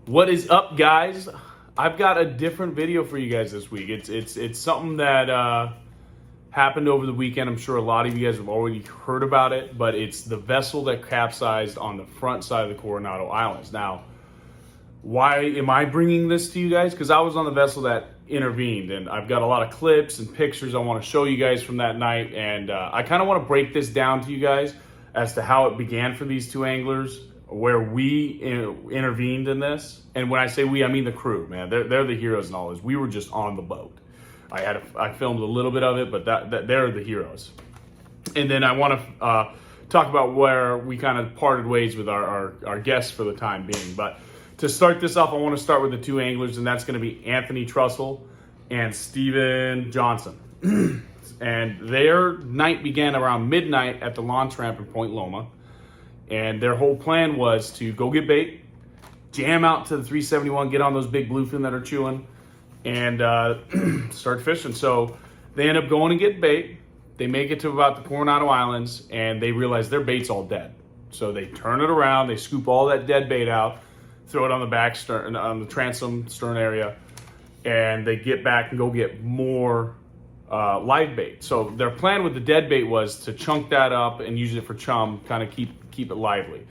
What is up, guys? I've got a different video for you guys this week. It's something that happened over the weekend. I'm sure a lot of you guys have already heard about it, but it's the vessel that capsized on the front side of the Coronado Islands. Now, why am I bringing this to you guys? Because I was on the vessel that intervened, and I've got a lot of clips and pictures I want to show you guys from that night, and I kind of want to break this down to you guys as to how it began for these two anglers, where we intervened in this. And when I say we, I mean the crew, man. They're the heroes in all this. We were just on the boat. I filmed a little bit of it, but they're the heroes. And then I want to talk about where we kind of parted ways with our guests for the time being. But to start this off, I want to start with the two anglers, and that's going to be Anthony Trussell and Steven Johnson. And their night began around midnight at the launch ramp in Point Loma. And their whole plan was to go get bait, jam out to the 371, get on those big bluefin that are chewing, and start fishing. So they end up going and get bait. They make it to about the Coronado Islands, and they realize their bait's all dead. So they turn it around, they scoop all that dead bait out, throw it on the back stern, on the transom stern area, and they get back and go get more live bait. So their plan with the dead bait was to chunk that up and use it for chum, kind of keep it lively.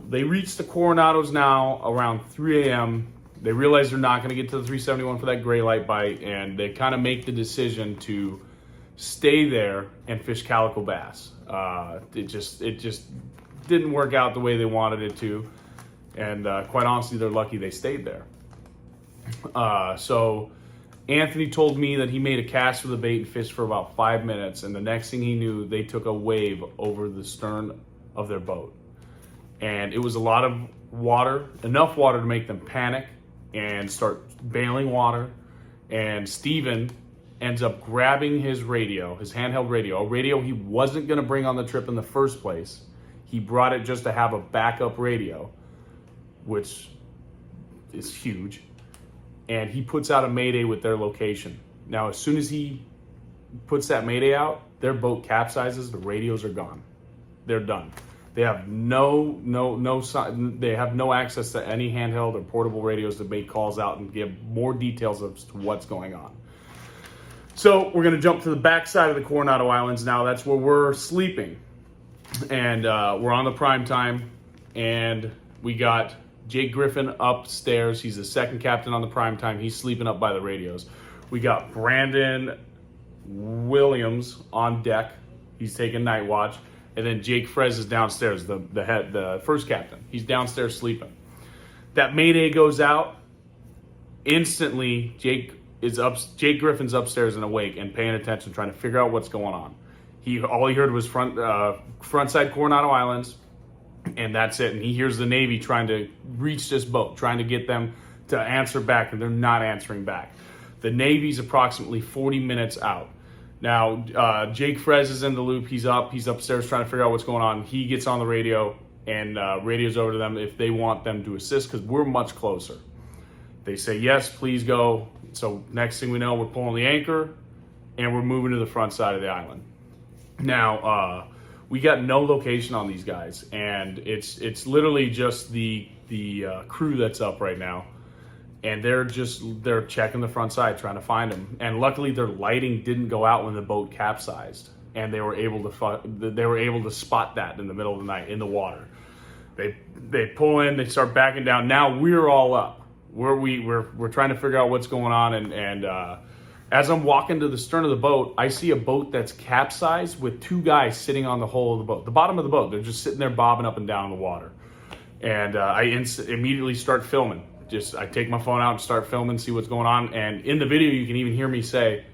They reached the Coronados now around 3 a.m. They realize they're not going to get to the 371 for that gray light bite, and they kind of make the decision to stay there and fish calico bass. It just didn't work out the way they wanted it to, and quite honestly, they're lucky they stayed there. So Anthony told me that he made a cast with the bait and fished for about 5 minutes, and the next thing he knew, they took a wave over the stern of their boat. And it was a lot of water, enough water to make them panic and start bailing water. And Steven ends up grabbing his radio, his handheld radio, a radio he wasn't going to bring on the trip in the first place. He brought it just to have a backup radio, which is huge. And he puts out a mayday with their location. Now, as soon as he puts that mayday out, their boat capsizes, the radios are gone. They're done. They have no access to any handheld or portable radios to make calls out and give more details as to what's going on. So we're gonna jump to the backside of the Coronado Islands now. That's where we're sleeping. And we're on the PrimeTime, and we got Jake Griffin upstairs. He's the second captain on the PrimeTime. He's sleeping up by the radios. We got Brandon Williams on deck. He's taking night watch. And then Jake Frez is downstairs, the first captain. He's downstairs sleeping. That mayday goes out. Instantly, Jake Griffin's upstairs and awake and paying attention, trying to figure out what's going on. All he heard was front side Coronado Islands, and that's it. And he hears the Navy trying to reach this boat, trying to get them to answer back, and they're not answering back. The Navy's approximately 40 minutes out. Now, Jake Frez is in the loop. He's upstairs trying to figure out what's going on. He gets on the radio and radios over to them if they want them to assist, because we're much closer. They say, yes, please go. So next thing we know, we're pulling the anchor and we're moving to the front side of the island. Now, we got no location on these guys, and it's literally just the crew that's up right now. And they're checking the front side, trying to find them. And luckily, their lighting didn't go out when the boat capsized, and they were able to spot that in the middle of the night in the water. They pull in, they start backing down. Now we're all up. We're trying to figure out what's going on. And as I'm walking to the stern of the boat, I see a boat that's capsized with two guys sitting on the hull of the boat, the bottom of the boat. They're just sitting there bobbing up and down in the water. And I immediately start filming. I take my phone out and start filming, see what's going on. And in the video, you can even hear me say,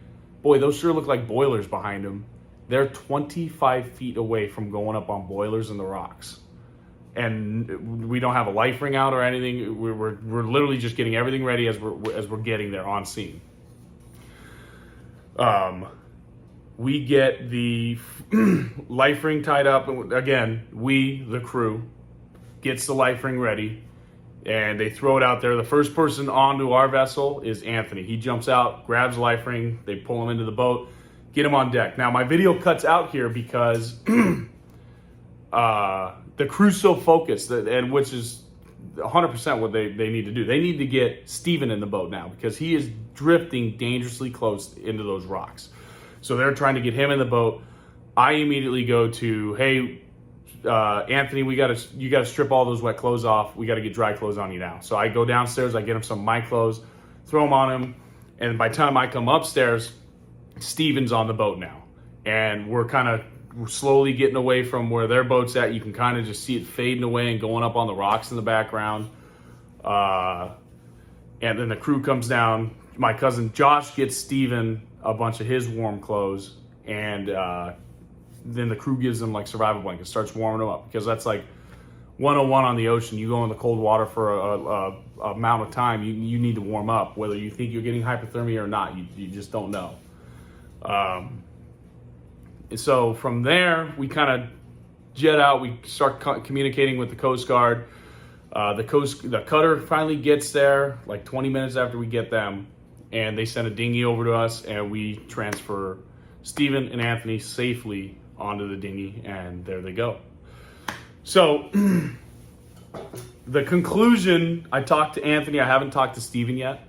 boy, those sure look like boilers behind them. They're 25 feet away from going up on boilers in the rocks. And we don't have a life ring out or anything. We're literally just getting everything ready as we're getting there on scene. We get the life ring tied up. Again, the crew, gets the life ring ready. And they throw it out there. The first person onto our vessel is Anthony. He jumps out, grabs a life ring, they pull him into the boat, get him on deck. Now, my video cuts out here because the crew's so focused, and which is 100% what they need to do. They need to get Steven in the boat now because he is drifting dangerously close into those rocks. So they're trying to get him in the boat. I immediately go to, hey, Anthony, you got to strip all those wet clothes off. We got to get dry clothes on you now. So I go downstairs, I get him some of my clothes, throw them on him, and by the time I come upstairs, Steven's on the boat now, and we're slowly getting away from where their boat's at. You can kind of just see it fading away and going up on the rocks in the background. And then the crew comes down. My cousin Josh gets Steven a bunch of his warm clothes, and then the crew gives him like survival blankets, starts warming him up, because that's like 101 on the ocean. You go in the cold water for a amount of time, you need to warm up, whether you think you're getting hypothermia or not. You just don't know. So from there, we kind of jet out. We start communicating with the Coast Guard. The cutter finally gets there like 20 minutes after we get them, and they send a dinghy over to us, and we transfer Steven and Anthony safely onto the dinghy, and there they go. So the conclusion, I talked to Anthony. I haven't talked to Steven yet,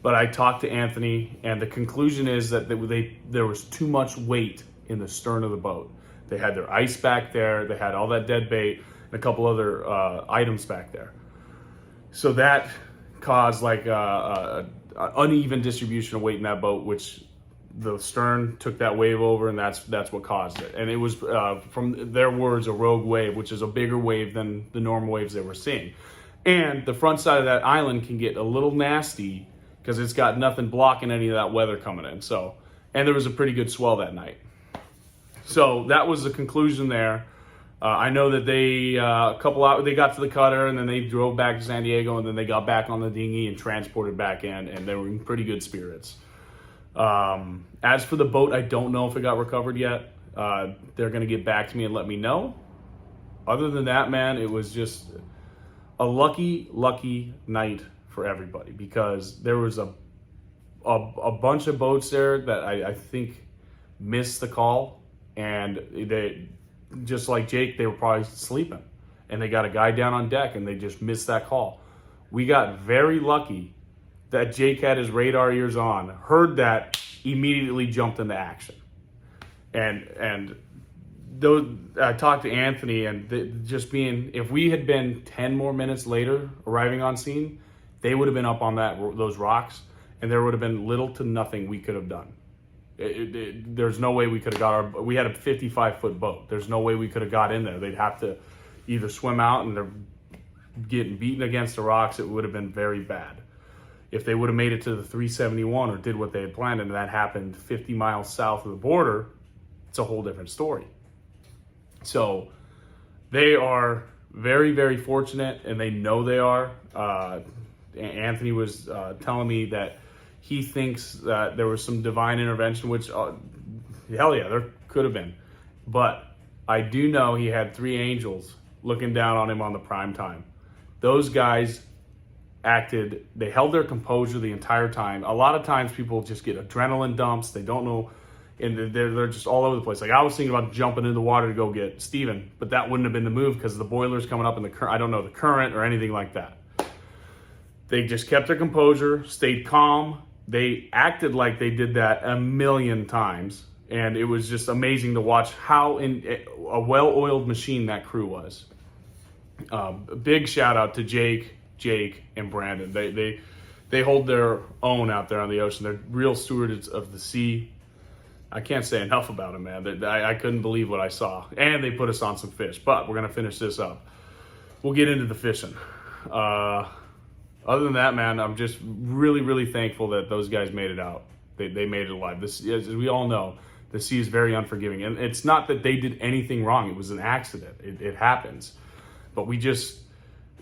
but I talked to Anthony, and the conclusion is that there was too much weight in the stern of the boat. They had their ice back there. They had all that dead bait and a couple other items back there. So that caused like an uneven distribution of weight in that boat, which the stern took that wave over, and that's what caused it. And it was, from their words, a rogue wave, which is a bigger wave than the normal waves they were seeing. And the front side of that island can get a little nasty because it's got nothing blocking any of that weather coming in. So, and there was a pretty good swell that night. So that was the conclusion there. I know that they they got to the cutter, and then they drove back to San Diego, and then they got back on the dinghy and transported back in, and they were in pretty good spirits. As for the boat, I don't know if it got recovered yet. They're going to get back to me and let me know. Other than that, man, it was just a lucky night for everybody, because there was a bunch of boats there that I think missed the call, and they, just like Jake, they were probably sleeping, and they got a guy down on deck and they just missed that call. We got very lucky that Jake had his radar ears on, heard that, immediately jumped into action. And those, I talked to Anthony, and if we had been 10 more minutes later arriving on scene, they would have been up on those rocks, and there would have been little to nothing we could have done. There's no way we could have we had a 55-foot boat. There's no way we could have got in there. They'd have to either swim out, and they're getting beaten against the rocks. It would have been very bad. If they would have made it to the 371 or did what they had planned, and that happened 50 miles south of the border, it's a whole different story. So they are very, very fortunate, and they know they are. Anthony was telling me that he thinks that there was some divine intervention, which, hell yeah, there could have been. But I do know he had 3 angels looking down on him on the PrimeTime. Those guys they held their composure the entire time. A lot of times people just get adrenaline dumps. They don't know, and they're just all over the place. Like, I was thinking about jumping in the water to go get Steven, but that wouldn't have been the move because the boiler's coming up in the current. I don't know the current or anything like that. They just kept their composure, stayed calm. They acted like they did that a million times, and it was just amazing to watch how a well-oiled machine that crew was. A big shout out to Jake, and Brandon. They hold their own out there on the ocean. They're real stewards of the sea. I can't say enough about them, man. I couldn't believe what I saw. And they put us on some fish. But we're going to finish this up. We'll get into the fishing. Other than that, man, I'm just really, really thankful that those guys made it out. They made it alive. This, as we all know, the sea is very unforgiving. And it's not that they did anything wrong. It was an accident. It happens. But we just...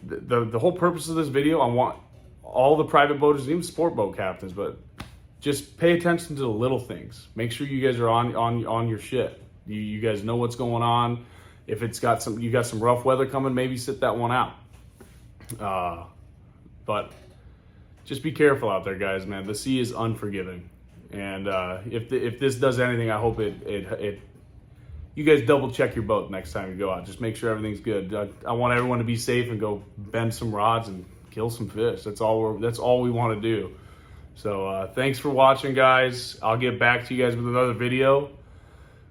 The whole purpose of this video, I want all the private boaters, even sport boat captains, but just pay attention to the little things. Make sure you guys are on your shit. You guys know what's going on. If you got some rough weather coming, maybe sit that one out. But just be careful out there, guys, man. The sea is unforgiving, and if this does anything, I hope it you guys double check your boat next time you go out. Just make sure everything's good. I want everyone to be safe and go bend some rods and kill some fish. That's all we want to do. So thanks for watching, guys. I'll get back to you guys with another video.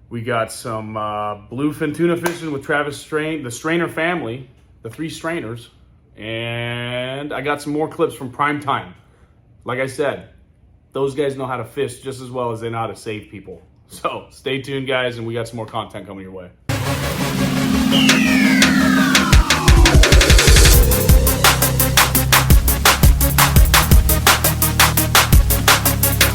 We got some bluefin tuna fishing with Travis Strain, the Strainer family, the 3 strainers. And I got some more clips from PrimeTime. Like I said, those guys know how to fish just as well as they know how to save people. So stay tuned, guys, and we got some more content coming your way.